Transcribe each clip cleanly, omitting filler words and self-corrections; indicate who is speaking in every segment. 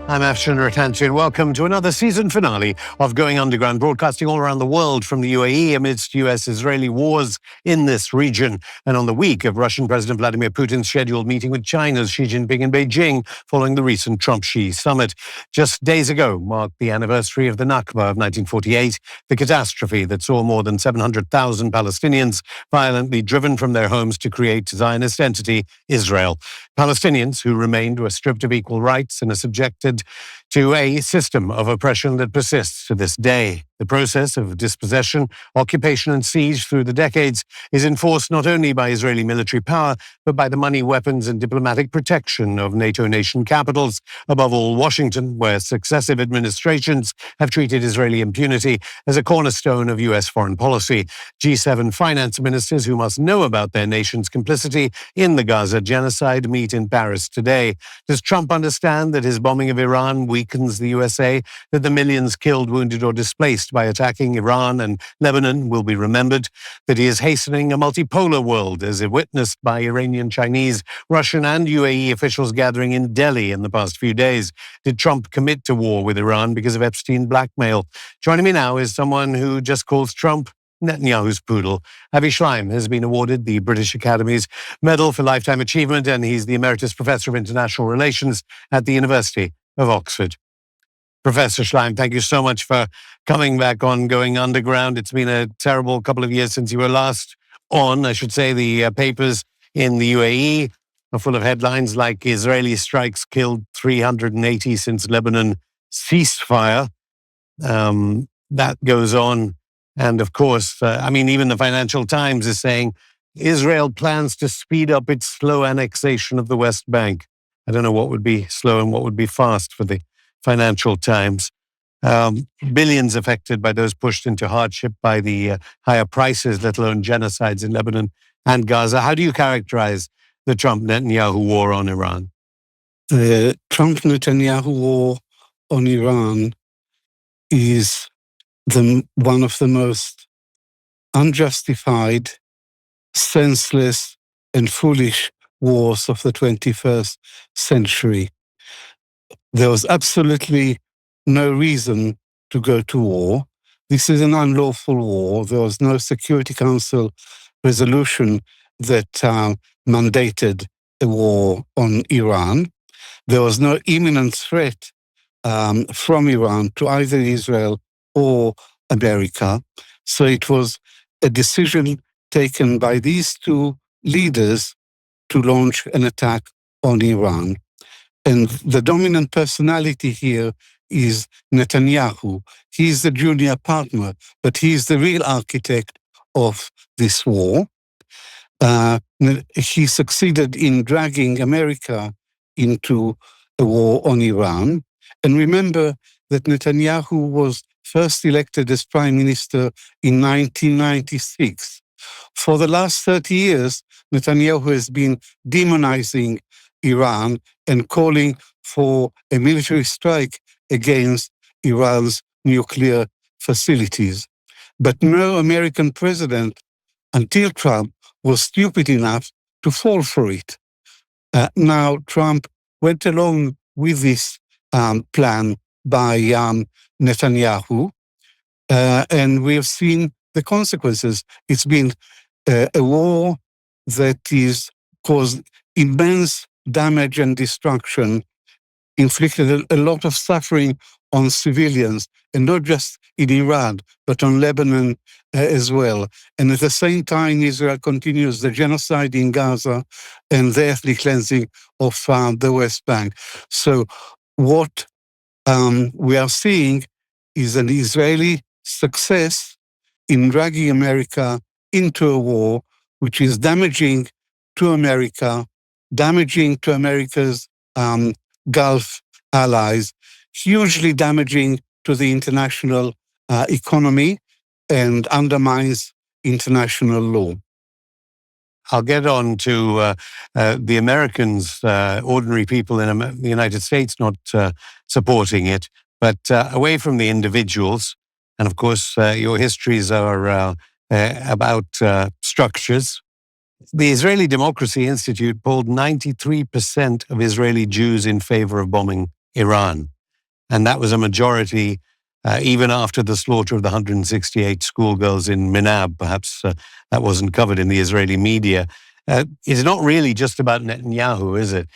Speaker 1: I'm Afshan Ratansi, and welcome to another season finale of Going Underground, broadcasting all around the world from the UAE amidst US-Israeli wars in this region, and on the week of Russian President Vladimir Putin's scheduled meeting with China's Xi Jinping in Beijing following the recent Trump-Xi summit. Just days ago marked the anniversary of the Nakba of 1948, the catastrophe that saw more than 700,000 Palestinians violently driven from their homes to create Zionist entity Israel. Palestinians who remained were stripped of equal rights and are subjected to a system of oppression that persists to this day. The process of dispossession, occupation, and siege through the decades is enforced not only by Israeli military power, but by the money, weapons, and diplomatic protection of NATO nation capitals, above all Washington, where successive administrations have treated Israeli impunity as a cornerstone of U.S. foreign policy. G7 finance ministers who must know about their nation's complicity in the Gaza genocide meet in Paris today. Does Trump understand that his bombing of Iran weakens the USA, that the millions killed, wounded, or displaced by attacking Iran and Lebanon will be remembered, that he is hastening a multipolar world as witnessed by Iranian, Chinese, Russian, and UAE officials gathering in Delhi in the past few days? Did Trump commit to war with Iran because of Epstein blackmail? Joining me now is someone who just calls Trump Netanyahu's poodle. Avi Shlaim has been awarded the British Academy's Medal for Lifetime Achievement, and he's the Emeritus Professor of International Relations at the University of Oxford. Professor Shlaim, thank you so much for coming back on Going Underground. It's been a terrible couple of years since you were last on. I should say the papers in the UAE are full of headlines like Israeli strikes killed 380 since Lebanon ceasefire. That goes on. And of course, even the Financial Times is saying Israel plans to speed up its slow annexation of the West Bank. I don't know what would be slow and what would be fast for the Financial Times. Billions affected by those pushed into hardship by the higher prices, let alone genocides in Lebanon and Gaza. How do you characterize the Trump-Netanyahu war on Iran?
Speaker 2: The Trump-Netanyahu war on Iran is one of the most unjustified, senseless, and foolish wars of the 21st century. There was absolutely no reason to go to war. This is an unlawful war. There was no Security Council resolution that mandated a war on Iran. There was no imminent threat from Iran to either Israel or America. So it was a decision taken by these two leaders to launch an attack on Iran. And the dominant personality here is Netanyahu. He's the junior partner, but he's the real architect of this war. He succeeded in dragging America into a war on Iran. And remember that Netanyahu was first elected as prime minister in 1996. For the last 30 years, Netanyahu has been demonizing Iran and calling for a military strike against Iran's nuclear facilities. But no American president, until Trump, was stupid enough to fall for it. Now, Trump went along with this plan by Netanyahu, and we have seen the consequences. It's been a war that is caused immense damage and destruction, inflicted a lot of suffering on civilians, and not just in Iran, but on Lebanon as well. And at the same time, Israel continues the genocide in Gaza and the ethnic cleansing of the West Bank. So what we are seeing is an Israeli success in dragging America into a war which is damaging to America, damaging to America's Gulf allies, hugely damaging to the international economy, and undermines international law.
Speaker 1: I'll get on to the Americans, ordinary people in the United States not supporting it, but away from the individuals. And of course, your histories are about structures. The Israeli Democracy Institute polled 93% of Israeli Jews in favor of bombing Iran. And that was a majority even after the slaughter of the 168 schoolgirls in Minab. Perhaps that wasn't covered in the Israeli media. It's not really just about Netanyahu, is it?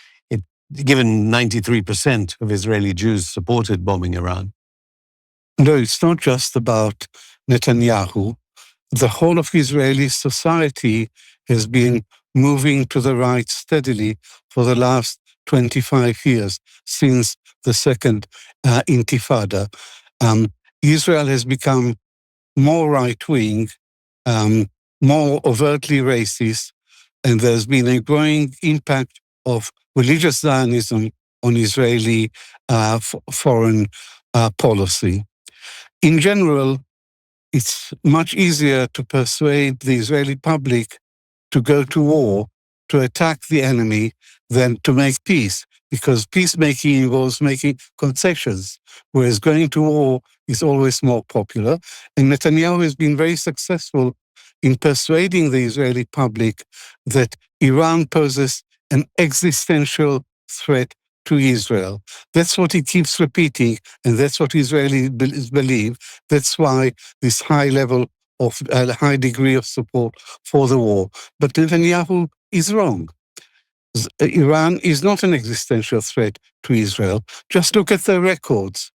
Speaker 1: Given 93% of Israeli Jews supported bombing Iran.
Speaker 2: No, it's not just about Netanyahu. The whole of Israeli society has been moving to the right steadily for the last 25 years, since the second Intifada. Israel has become more right-wing, more overtly racist, and there's been a growing impact of religious Zionism on Israeli foreign policy. In general, it's much easier to persuade the Israeli public to go to war, to attack the enemy, than to make peace, because peacemaking involves making concessions, whereas going to war is always more popular. And Netanyahu has been very successful in persuading the Israeli public that Iran poses an existential threat to Israel. That's what he keeps repeating, and that's what Israelis believe. That's why this high level of a high degree of support for the war. But Netanyahu is wrong. Iran is not an existential threat to Israel. Just look at the records.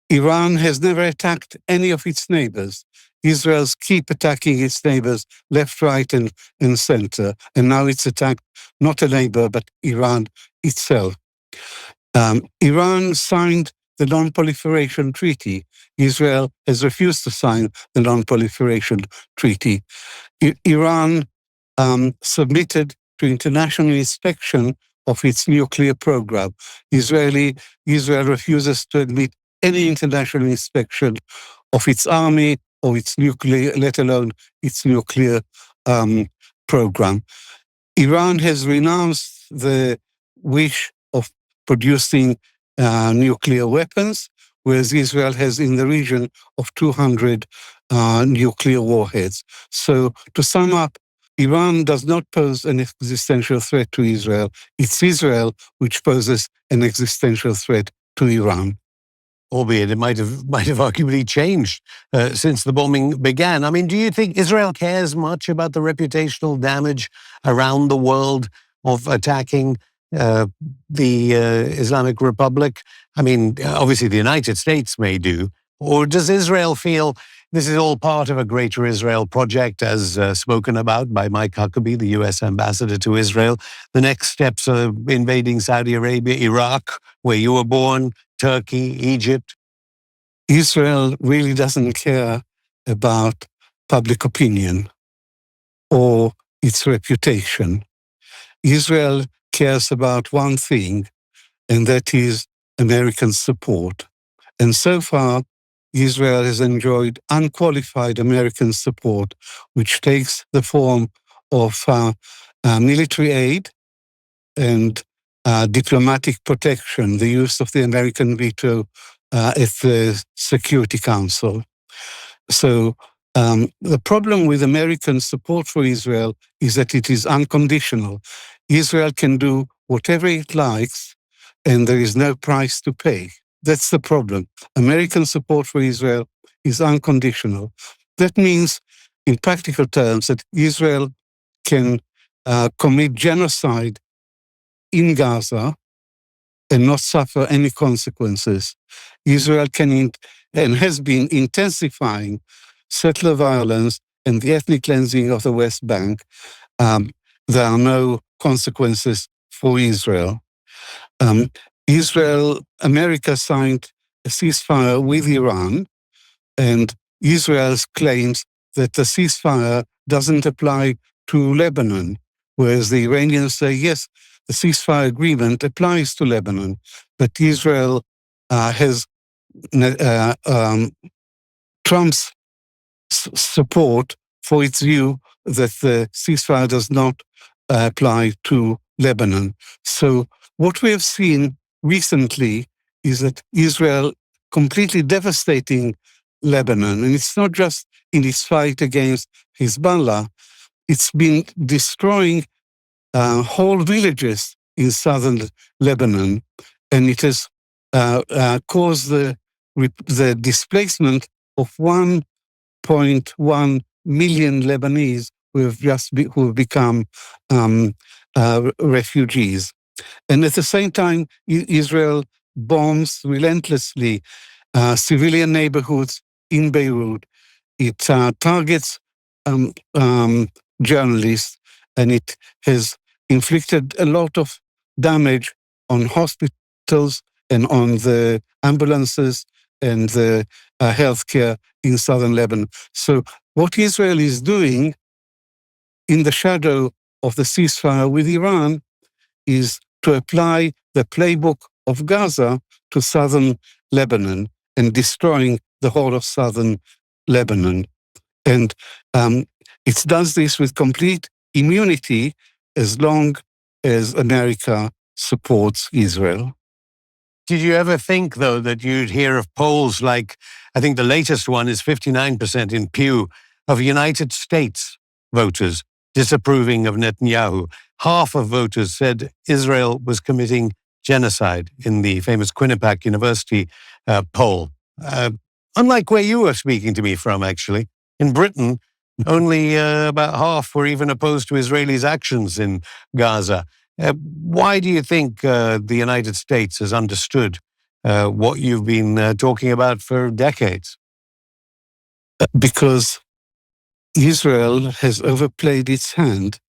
Speaker 2: Iran has never attacked any of its neighbors. Israel's keep attacking its neighbors left, right, and center. And now it's attacked not a neighbor, but Iran itself. Iran signed the Non-Proliferation Treaty. Israel has refused to sign the Non-Proliferation Treaty. Iran submitted to international inspection of its nuclear program. Israel refuses to admit any international inspection of its army or its nuclear, let alone its nuclear program. Iran has renounced the wish of producing nuclear weapons, whereas Israel has in the region of 200 nuclear warheads. So to sum up, Iran does not pose an existential threat to Israel. It's Israel which poses an existential threat to Iran.
Speaker 1: Albeit it might have arguably changed since the bombing began. I mean, do you think Israel cares much about the reputational damage around the world of attacking the Islamic Republic? I mean, obviously the United States may do. Or does Israel feel this is all part of a greater Israel project, as spoken about by Mike Huckabee, the U.S. ambassador to Israel? The next steps are invading Saudi Arabia, Iraq, where you were born, Turkey, Egypt.
Speaker 2: Israel really doesn't care about public opinion or its reputation. Israel cares about one thing, and that is American support. And so far, Israel has enjoyed unqualified American support, which takes the form of military aid and diplomatic protection, the use of the American veto at the Security Council. So the problem with American support for Israel is that it is unconditional. Israel can do whatever it likes, and there is no price to pay. That's the problem. American support for Israel is unconditional. That means, in practical terms, that Israel can commit genocide in Gaza and not suffer any consequences. Israel can and has been intensifying settler violence and the ethnic cleansing of the West Bank. There are no consequences for Israel. America signed a ceasefire with Iran, and Israel claims that the ceasefire doesn't apply to Lebanon, whereas the Iranians say, yes, the ceasefire agreement applies to Lebanon, but Israel has Trump's support for its view that the ceasefire does not apply to Lebanon. So what we have seen recently is that Israel completely devastating Lebanon. And it's not just in its fight against Hezbollah, it's been destroying whole villages in southern Lebanon. And it has caused the displacement of 1.1 million Lebanese who have become refugees. And at the same time, Israel bombs relentlessly civilian neighborhoods in Beirut. It targets journalists, and it has inflicted a lot of damage on hospitals and on the ambulances and the healthcare in southern Lebanon. So what Israel is doing in the shadow of the ceasefire with Iran is to apply the playbook of Gaza to southern Lebanon and destroying the whole of southern Lebanon. And it does this with complete immunity as long as America supports Israel.
Speaker 1: Did you ever think, though, that you'd hear of polls like, I think the latest one is 59% in Pew, of United States voters disapproving of Netanyahu? Half of voters said Israel was committing genocide in the famous Quinnipiac University poll. Unlike where you were speaking to me from, actually, in Britain, only about half were even opposed to Israelis' actions in Gaza. Why do you think the United States has understood what you've been talking about for decades?
Speaker 2: Because Israel has overplayed its hand,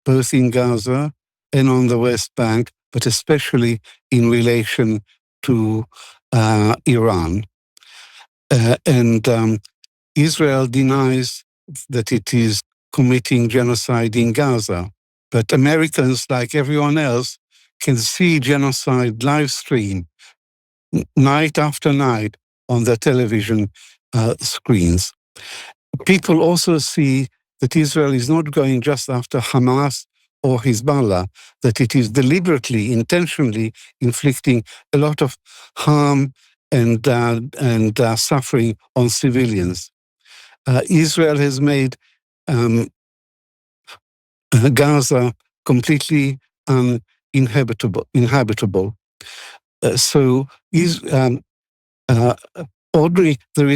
Speaker 2: both in Gaza and on the West Bank, but especially in relation to Iran. And Israel denies that it is committing genocide in Gaza. But Americans, like everyone else, can see genocide live stream night after night on their television screens. People also see that Israel is not going just after Hamas or Hezbollah, that it is deliberately, intentionally inflicting a lot of harm and suffering on civilians. Israel has made Gaza completely uninhabitable. So there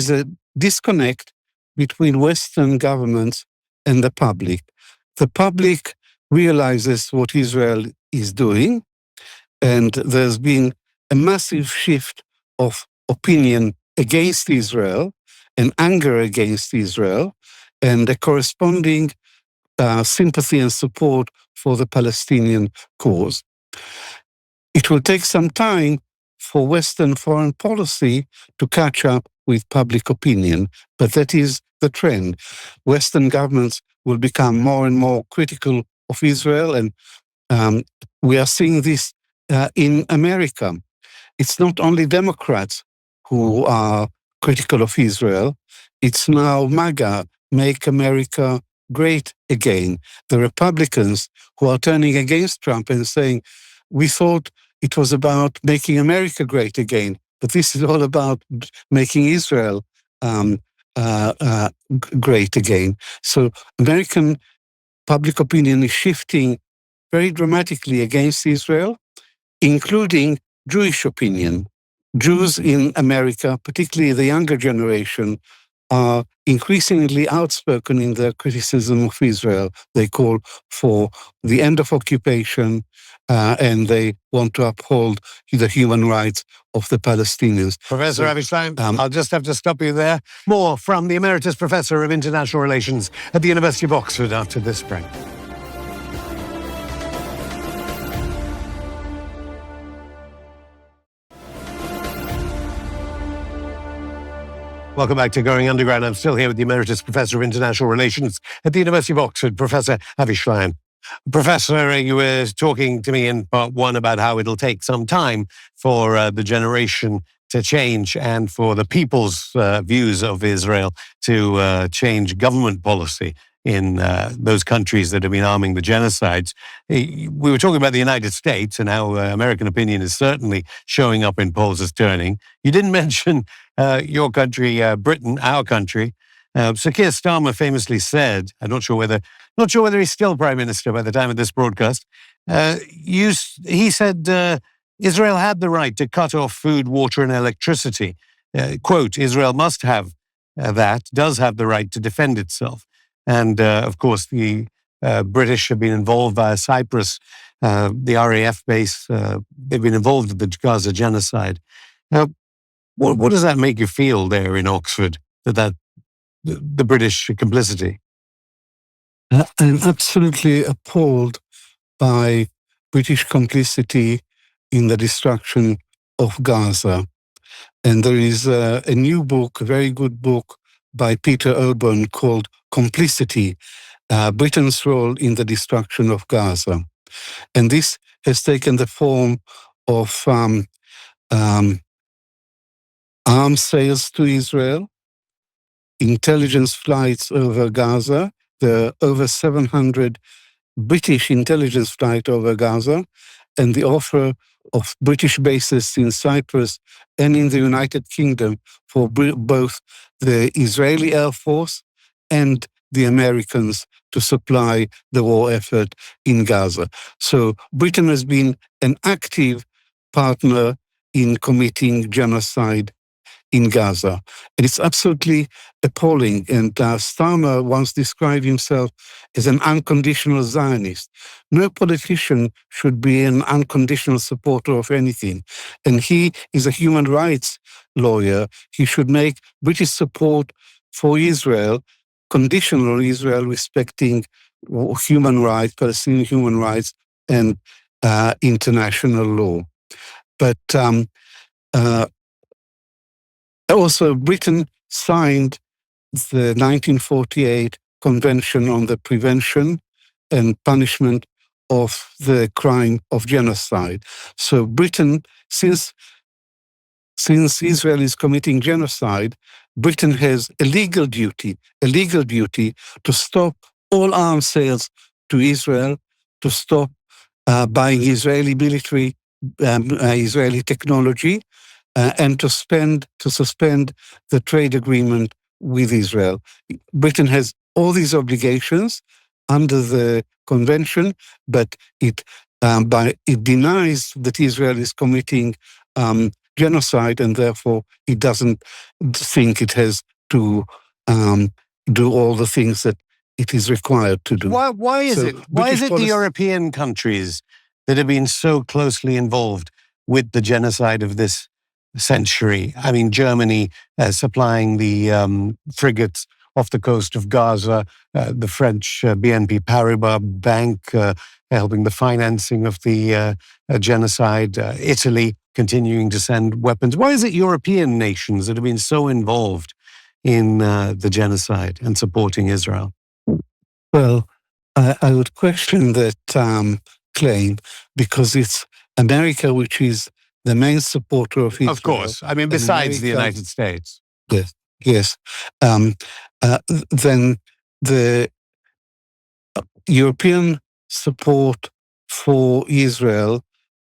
Speaker 2: is a disconnect between Western governments and the public. The public realizes what Israel is doing, and there's been a massive shift of opinion against Israel and anger against Israel, and a corresponding sympathy and support for the Palestinian cause. It will take some time for Western foreign policy to catch up with public opinion, but that is the trend. Western governments will become more and more critical of Israel, and we are seeing this in America. It's not only Democrats who are critical of Israel, it's now MAGA, Make America Great Again. The Republicans who are turning against Trump and saying, we thought it was about making America great again, but this is all about making Israel great again. So American public opinion is shifting very dramatically against Israel, including Jewish opinion. Jews in America, particularly the younger generation, are increasingly outspoken in their criticism of Israel. They call for the end of occupation, and they want to uphold the human rights of the Palestinians.
Speaker 1: Professor Avi Shlaim, I'll just have to stop you there. More from the Emeritus Professor of International Relations at the University of Oxford after this break. Welcome back to Going Underground. I'm still here with the Emeritus Professor of International Relations at the University of Oxford, Professor Avi Shlaim. Professor, you were talking to me in part one about how it'll take some time for the generation to change and for the people's views of Israel to change government policy in those countries that have been arming the genocides. We were talking about the United States and how American opinion is certainly showing up in polls as turning. You didn't mention your country, Britain, our country. Sir Keir Starmer famously said, I'm not sure whether he's still Prime Minister by the time of this broadcast, he said Israel had the right to cut off food, water, and electricity. Quote, Israel must have does have the right to defend itself. And of course, the British have been involved via Cyprus, the RAF base, they've been involved in the Gaza genocide. Now, what does that make you feel there in Oxford, the British complicity?
Speaker 2: I'm absolutely appalled by British complicity in the destruction of Gaza. And there is a new book, a very good book by Peter Oban called Complicity, Britain's Role in the Destruction of Gaza. And this has taken the form of arms sales to Israel, intelligence flights over Gaza. There are over 700 British intelligence flights over Gaza, and the offer of British bases in Cyprus and in the United Kingdom for both the Israeli Air Force and the Americans to supply the war effort in Gaza. So Britain has been an active partner in committing genocide in Gaza. And it's absolutely appalling. And Starmer once described himself as an unconditional Zionist. No politician should be an unconditional supporter of anything. And he is a human rights lawyer. He should make British support for Israel conditional, Israel respecting human rights, Palestinian human rights, and international law. But also, Britain signed the 1948 Convention on the Prevention and Punishment of the Crime of Genocide. So Britain, since Israel is committing genocide, Britain has a legal duty to stop all arms sales to Israel, to stop buying Israeli military, Israeli technology, and to suspend the trade agreement with Israel. Britain has all these obligations under the convention, but it denies that Israel is committing genocide, and therefore it doesn't think it has to do all the things that it is required to do.
Speaker 1: Why is it the European countries that have been so closely involved with the genocide of this century? I mean, Germany supplying the frigates off the coast of Gaza, the French BNP Paribas Bank helping the financing of the genocide, Italy continuing to send weapons. Why is it European nations that have been so involved in the genocide and supporting Israel?
Speaker 2: Well, I would question that claim, because it's America which is the main supporter of Israel.
Speaker 1: Of course. I mean, besides the United States.
Speaker 2: Yes. Then the European support for Israel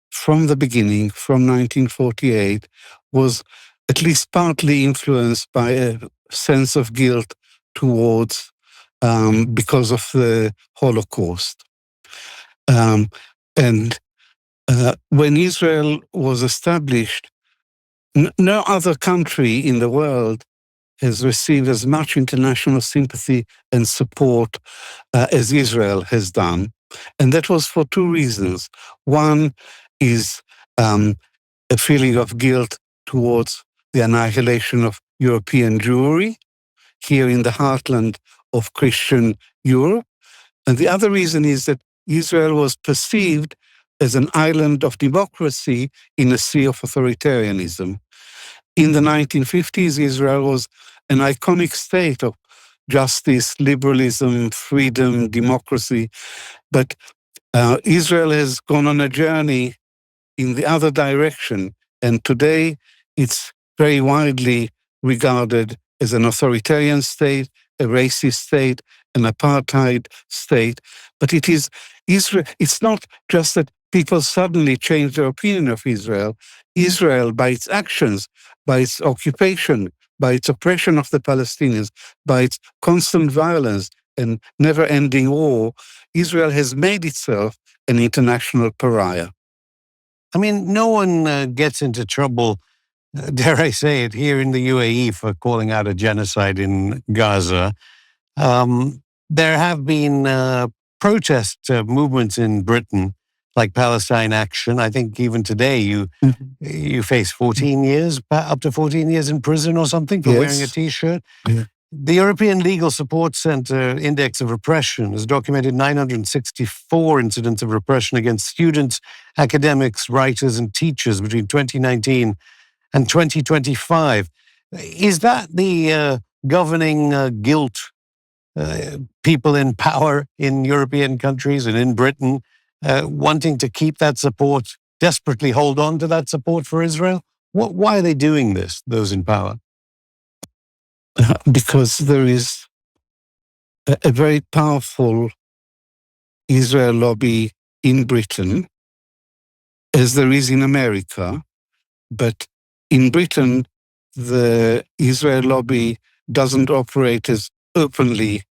Speaker 2: from the beginning, from 1948, was at least partly influenced by a sense of guilt towards because of the Holocaust. And when Israel was established, no other country in the world has received as much international sympathy and support as Israel has done. And that was for two reasons. One is a feeling of guilt towards the annihilation of European Jewry here in the heartland of Christian Europe. And the other reason is that Israel was perceived as an island of democracy in a sea of authoritarianism. In the 1950s, Israel was an iconic state of justice, liberalism, freedom, democracy. But Israel has gone on a journey in the other direction. And today, it's very widely regarded as an authoritarian state, a racist state, an apartheid state. But it is Israel. It's not just that people suddenly change their opinion of Israel. Israel, by its actions, by its occupation, by its oppression of the Palestinians, by its constant violence and never-ending war, Israel has made itself an international pariah.
Speaker 1: I mean, no one gets into trouble, dare I say it, here in the UAE for calling out a genocide in Gaza. There have been protest movements in Britain, like Palestine Action. I think even today you face 14 years, up to 14 years in prison or something for wearing a T-shirt.
Speaker 2: Yeah.
Speaker 1: The European Legal Support Center Index of Repression has documented 964 incidents of repression against students, academics, writers, and teachers between 2019 and 2025. Is that the governing guilt people in power in European countries and in Britain wanting to keep that support, desperately hold on to that support for Israel? Why are they doing this, those in power?
Speaker 2: Because there is a very powerful Israel lobby in Britain, as there is in America. But in Britain, the Israel lobby doesn't operate as openly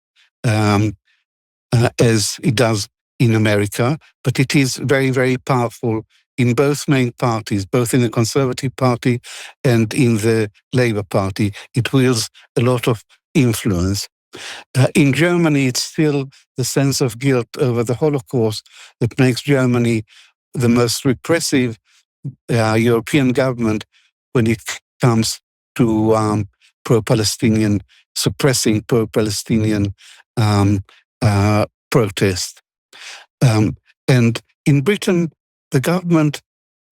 Speaker 2: as it does in America, but it is very, very powerful in both main parties, both in the Conservative Party and in the Labour Party. It wields a lot of influence. In Germany, it's still the sense of guilt over the Holocaust that makes Germany the most repressive European government when it comes to pro-Palestinian, suppressing pro-Palestinian protest. And in Britain, the government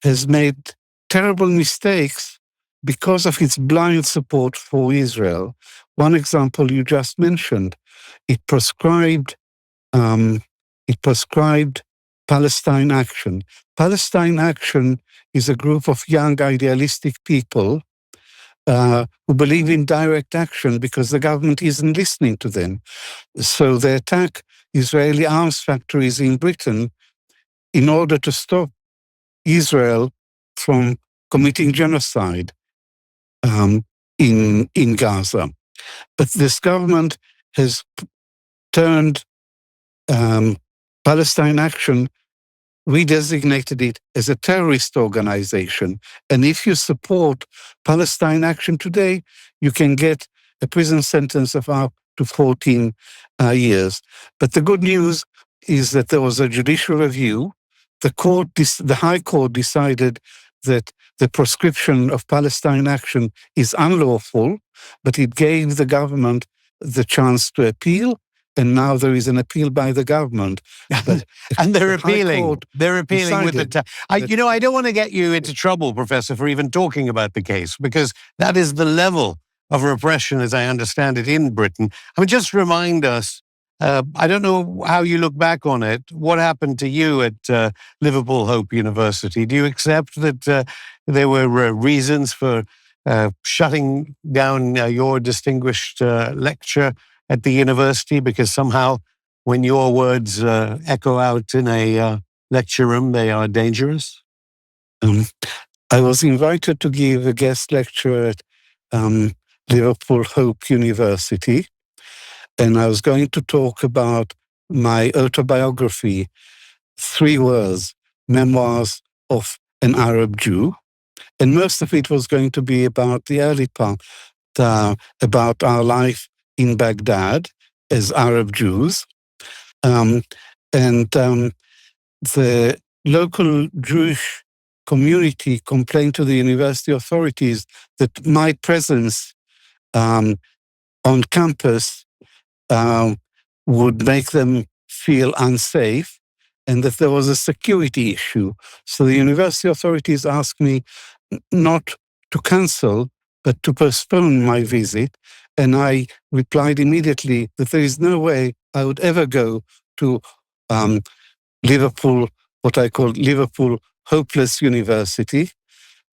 Speaker 2: has made terrible mistakes because of its blind support for Israel. One example you just mentioned, it proscribed Palestine Action. Palestine Action is a group of young, idealistic people who believe in direct action because the government isn't listening to them. So they attack Israeli arms factories in Britain in order to stop Israel from committing genocide in Gaza. But this government has turned Palestine Action, redesignated it as a terrorist organization. And if you support Palestine Action today, you can get a prison sentence of up to 14 years. But the good news is that there was a judicial review. The High Court decided that the proscription of Palestine Action is unlawful, but it gave the government the chance to appeal. And now there is an appeal by the government. But
Speaker 1: and they're appealing. They're appealing with the I don't want to get you into trouble, Professor, for even talking about the case, because that is the level of repression, as I understand it, in Britain. I mean, just remind us, I don't know how you look back on it. What happened to you at Liverpool Hope University? Do you accept that there were reasons for shutting down your distinguished lecture at the university because somehow when your words echo out in a lecture room, they are dangerous?
Speaker 2: I was invited to give a guest lecture at Liverpool Hope University, and I was going to talk about my autobiography, 3 words, Memoirs of an Arab Jew. And most of it was going to be about the early part, about our life in Baghdad as Arab Jews. The local Jewish community complained to the university authorities that my presence on campus would make them feel unsafe and that there was a security issue. So the university authorities asked me not to cancel, but to postpone my visit. And I replied immediately that there is no way I would ever go to Liverpool, what I called Liverpool Hopeless University,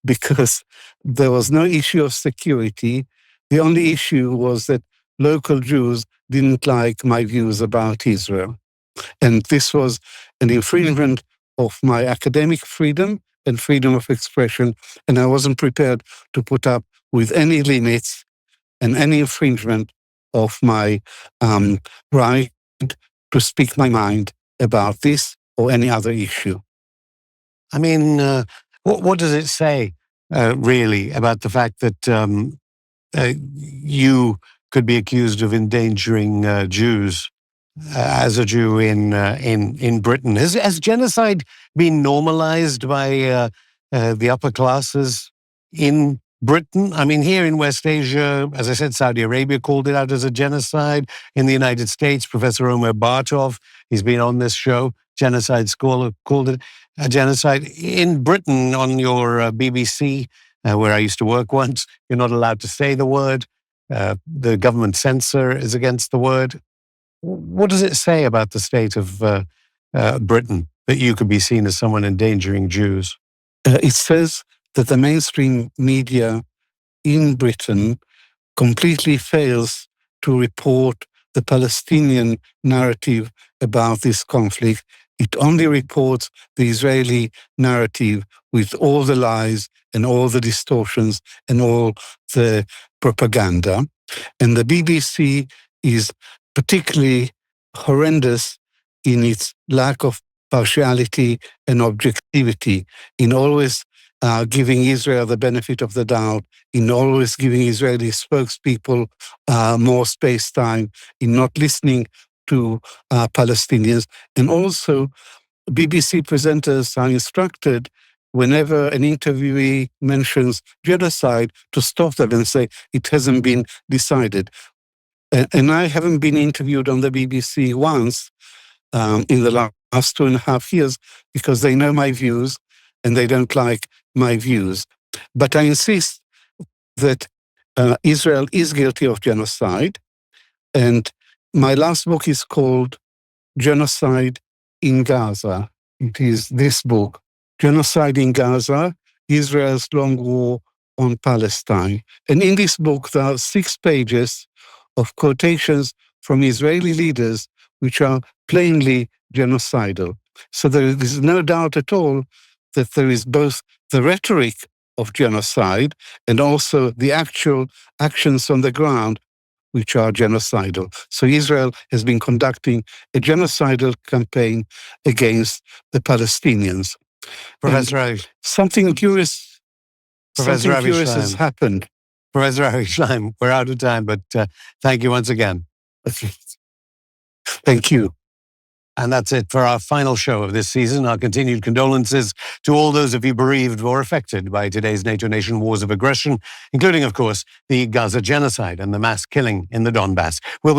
Speaker 2: because there was no issue of security. The only issue was that local Jews didn't like my views about Israel. And this was an infringement of my academic freedom and freedom of expression. And I wasn't prepared to put up with any limits and any infringement of my right to speak my mind about this or any other issue.
Speaker 1: I mean, What does it say, really, about the fact that you could be accused of endangering Jews as a Jew in Britain? Has genocide been normalized by the upper classes in Britain? I mean, here in West Asia, as I said, Saudi Arabia called it out as a genocide. In the United States, Professor Omer Bartov, he's been on this show, genocide scholar, called it a genocide. In Britain, on your BBC, where I used to work once, you're not allowed to say the word. The government censor is against the word. What does it say about the state of Britain that you could be seen as someone endangering Jews?
Speaker 2: It says that the mainstream media in Britain completely fails to report the Palestinian narrative about this conflict. It only reports the Israeli narrative with all the lies and all the distortions and all the propaganda. And the BBC is particularly horrendous in its lack of partiality and objectivity, in always giving Israel the benefit of the doubt, in always giving Israeli spokespeople more space time, in not listening to Palestinians. And also, BBC presenters are instructed whenever an interviewee mentions genocide to stop them and say, it hasn't been decided. And I haven't been interviewed on the BBC once in the last 2.5 years because they know my views and they don't like my views. But I insist that Israel is guilty of genocide. And my last book is called Genocide in Gaza. It is this book, Genocide in Gaza, Israel's Long War on Palestine. And in this book, there are 6 pages of quotations from Israeli leaders which are plainly genocidal. So there is no doubt at all that there is both the rhetoric of genocide and also the actual actions on the ground which are genocidal. So Israel has been conducting a genocidal campaign against the Palestinians.
Speaker 1: Professor Avi,
Speaker 2: Something curious has happened.
Speaker 1: Professor Avi Shlaim, we're out of time, but thank you once again.
Speaker 2: Thank you.
Speaker 1: And that's it for our final show of this season. Our continued condolences to all those of you bereaved or affected by today's NATO nation wars of aggression, including, of course, the Gaza genocide and the mass killing in the Donbass. We'll be